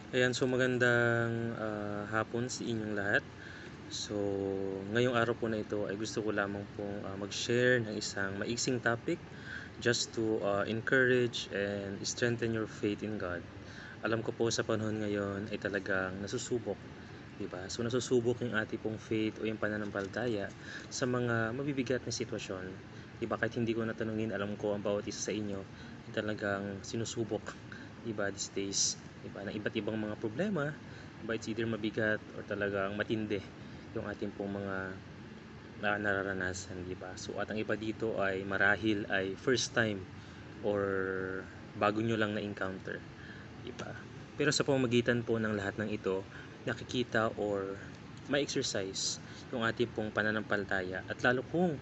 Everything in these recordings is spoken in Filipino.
Ayan, so magandang hapon sa inyong lahat. So, ngayong araw po na ito ay gusto ko lamang pong mag-share ng isang maiksing topic just to encourage and strengthen your faith in God. Alam ko po sa panahon ngayon ay talagang nasusubok, di ba? So, nasusubok yung ating pong faith o yung pananampalataya sa mga mabibigat na sitwasyon. Di ba? Kahit hindi ko natanungin, alam ko ang bawat isa sa inyo ay talagang sinusubok, di ba, these days. Diba, ng iba't ibang mga problema, diba, it's either mabigat or talagang matindi yung ating pong mga nararanasan, diba? So at ang iba dito ay marahil ay first time or bago nyo lang na-encounter, diba? Pero sa pamamagitan po ng lahat ng ito, nakikita or ma-exercise yung ating pong pananampalataya at lalo kung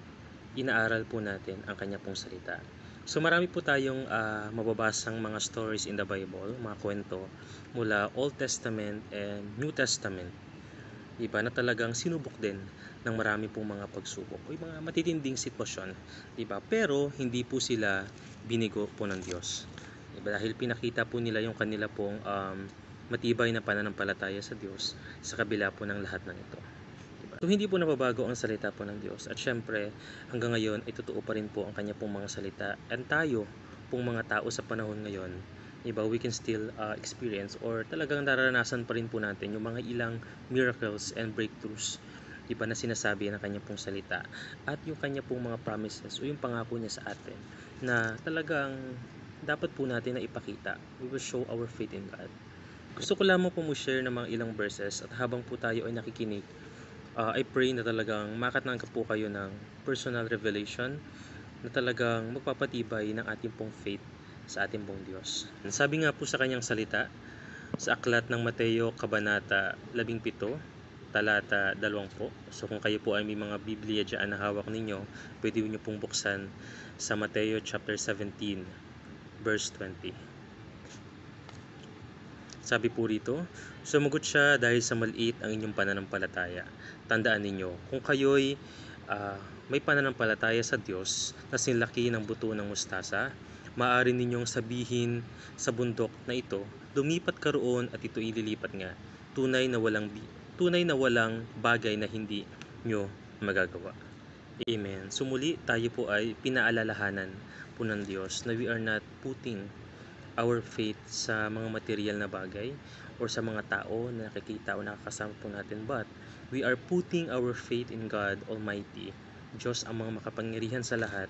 inaaral po natin ang kanya pong salita. So marami po tayong mababasang mga stories in the Bible, mga kwento mula Old Testament and New Testament. Diba, na talagang sinubok din ng marami pong mga pagsubok o mga matitinding sitwasyon. Diba? Pero hindi po sila binigo po ng Diyos. Diba? Dahil pinakita po nila yung kanila pong matibay na pananampalataya sa Diyos sa kabila po ng lahat ng ito. So hindi po nababago ang salita po ng Diyos at syempre hanggang ngayon ay totoo pa rin po ang kanya pong mga salita and tayo pong mga tao sa panahon ngayon, diba, we can still experience or talagang nararanasan pa rin po natin yung mga ilang miracles and breakthroughs, diba, na sinasabi ng kanya pong salita at yung kanya pong mga promises o yung pangako niya sa atin na talagang dapat po natin na ipakita. We will show our faith in God. Gusto ko lamang po mo-share ng mga ilang verses at habang po tayo ay nakikinig, I pray na talagang makatangkap po kayo ng personal revelation na talagang magpapatibay ng ating pong faith sa ating pong Diyos. Sabi nga po sa kanyang salita, sa aklat ng Mateo, Kabanata 17, talata 20. So kung kayo po ay may mga Biblia dyan na hawak ninyo, pwede nyo pong buksan sa Mateo chapter 17, verse 20. Sabi po rito, sumagot siya dahil sa maliit ang inyong pananampalataya. Tandaan ninyo, kung kayo'y may pananampalataya sa Diyos na sinlaki ng buto ng mustasa, maaari ninyong sabihin sa bundok na ito, lumipat ka roon at ito ililipat nga. Tunay na walang bagay na hindi nyo magagawa. Amen. So muli, tayo po ay pinaalalahanan po ng Diyos na we are not putting our faith sa mga material na bagay or sa mga tao na nakikita o nakakasama po natin, but we are putting our faith in God Almighty. Diyos ang mga makapangyarihan sa lahat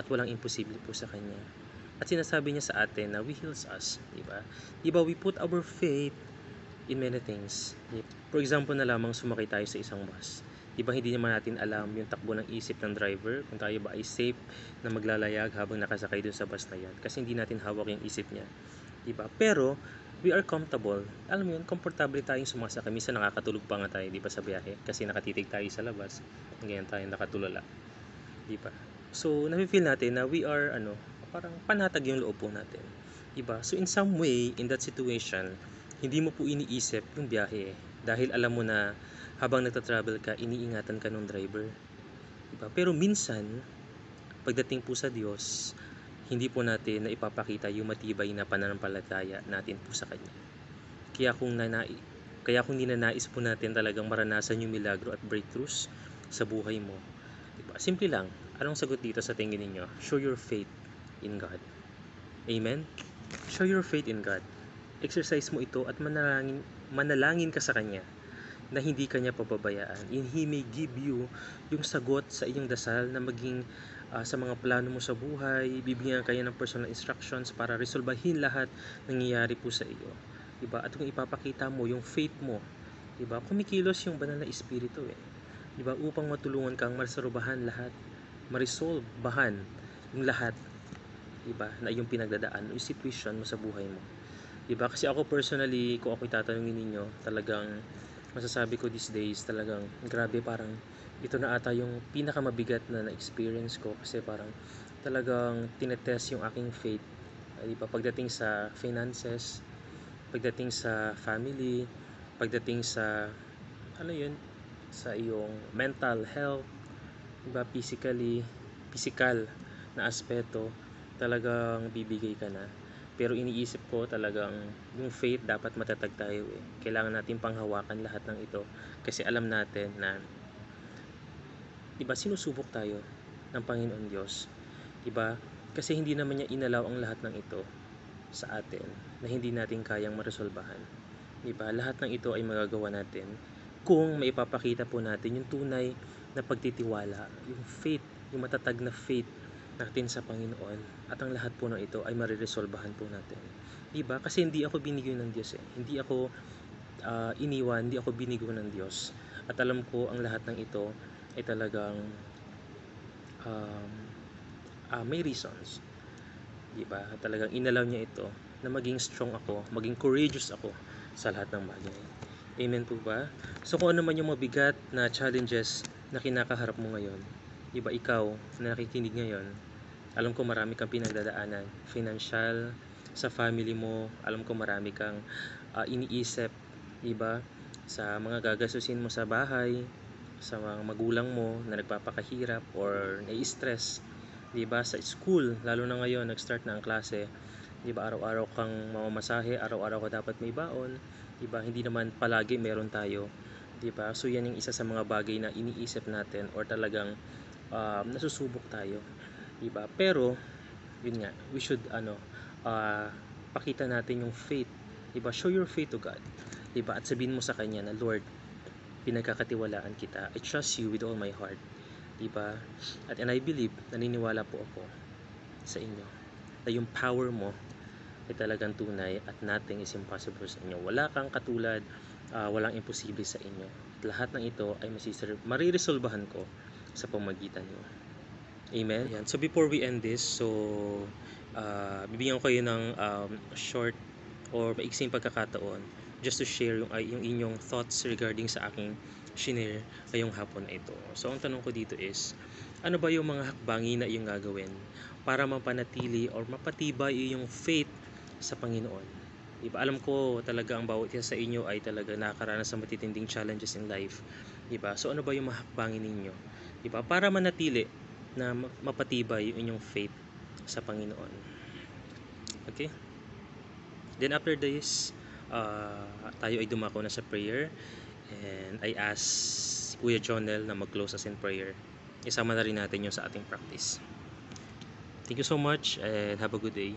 at walang imposible po sa Kanya. At sinasabi niya sa atin na we heals us, diba? Diba, we put our faith in many things. For example na lamang, sumakay tayo sa isang bus. Diba, hindi naman natin alam yung takbo ng isip ng driver, kung tayo ba ay safe na maglalayag habang nakasakay dun sa bus na yan. Kasi hindi natin hawak yung isip niya. Diba? Pero, we are comfortable. Alam mo yun, komportable tayong sumasakay. Minsan nakakatulog pa nga tayo, diba, sa biyahe. Kasi nakatitig tayo sa labas. Ganyan tayo nakatulala. Diba? So, nafe-feel natin na we are, parang panatag yung loob po natin. Diba? So, in some way, in that situation, hindi mo po iniisip yung biyahe. Dahil alam mo na habang nagta-travel ka, iniingatan ka ng driver. Diba? Pero minsan, pagdating po sa Diyos, hindi po natin na ipapakita yung matibay na pananampalataya natin po sa Kanya. Kaya kung ninanais po natin talagang maranasan yung milagro at breakthroughs sa buhay mo, diba? Simple lang. Anong sagot dito sa tingin ninyo? Show your faith in God. Amen? Show your faith in God. Exercise mo ito at manalangin ka sa Kanya na hindi Kanya pababayaan. And He may give you yung sagot sa iyong dasal na maging sa mga plano mo sa buhay. Bibigyan Kanya ng personal instructions para resolbahin lahat ng nangyayari po sa iyo. Diba? At kung ipapakita mo yung faith mo, diba? Kumikilos yung banal na espiritu diba? Upang matulungan kang maresolbahan lahat, maresolbahan yung lahat, diba? Na yung pinagdadaan, yung situation mo sa buhay mo. Diba? Kasi ako personally, kung ako tatanungin ninyo, talagang masasabi ko these days, talagang grabe, parang ito na ata yung pinakamabigat na na-experience ko kasi parang talagang tinetest yung aking faith. Diba? Pagdating sa finances, pagdating sa family, pagdating sa yun, sa iyong mental health, diba? Physical na aspeto, talagang bibigay ka na. Pero iniisip ko talagang yung faith dapat matatag tayo eh. Kailangan natin panghawakan lahat ng ito kasi alam natin na 'di ba sinusubok tayo ng Panginoon Diyos. 'Di ba? Kasi hindi naman niya inalaw ang lahat ng ito sa atin na hindi natin kayang maresolbahan. 'Di ba? Lahat ng ito ay magagawa natin kung maipapakita po natin yung tunay na pagtitiwala, yung faith, yung matatag na faith natin sa Panginoon at ang lahat po ng ito ay mariresolbahan po natin. 'Di ba? Kasi hindi ako binigyan ng Diyos eh. Hindi ako iniwan, hindi ako binigo ng Diyos. At alam ko ang lahat ng ito ay talagang um, may reasons. 'Di ba? Talagang inalaw niya ito na maging strong ako, maging courageous ako sa lahat ng bagay. Amen po ba? So kung ano man yung mabigat na challenges na kinakaharap mo ngayon, 'di ba ikaw na nakikinig ngayon, alam ko marami kang pinagdadaanan, financial, sa family mo, alam ko marami kang iniisip, 'di ba? Sa mga gagastusin mo sa bahay, sa mga magulang mo na nagpapakahirap or nai-stress, 'di ba? Sa school, lalo na ngayon nag-start na ang klase, 'di ba? Araw-araw kang mamamasahe, araw-araw ka dapat may baon, 'di ba? Hindi naman palagi meron tayo, 'di ba? So yan yung isa sa mga bagay na iniisip natin or talagang nasusubok tayo, 'di ba? Pero yun nga, we should uh, pakita natin yung faith, 'di ba? Show your faith to God, 'di ba? At sabihin mo sa kanya na, Lord, pinagkakatiwalaan kita. I trust you with all my heart, 'di ba? And I believe, naniniwala po ako sa inyo na yung power mo ay talagang tunay at nothing is impossible sa inyo. Wala kang katulad, walang imposible sa inyo. Lahat ng ito ay mariresolbahan ko sa pamagitan niyo. Amen. Yan. So before we end this, so bibigyan ko kayo ng short or maiksing pagkakataon just to share yung inyong thoughts regarding sa aking shinare ngayong hapon na ito. So ang tanong ko dito is, ano ba yung mga hakbangin na iyong gagawin para mapanatili or mapatibay yung faith sa Panginoon? Diba? Alam ko talaga ang bawat isa sa inyo ay talaga nakakaranas ng matitinding challenges in life. Diba? So ano ba yung mga hakbangin ninyo? Diba? Para manatili na mapatibay yung inyong faith sa Panginoon. Okay? Then after this, tayo ay dumako na sa prayer, and I ask Kuya Jonel na mag-close us in prayer. Isama na rin natin yun sa ating practice. Thank you so much and have a good day.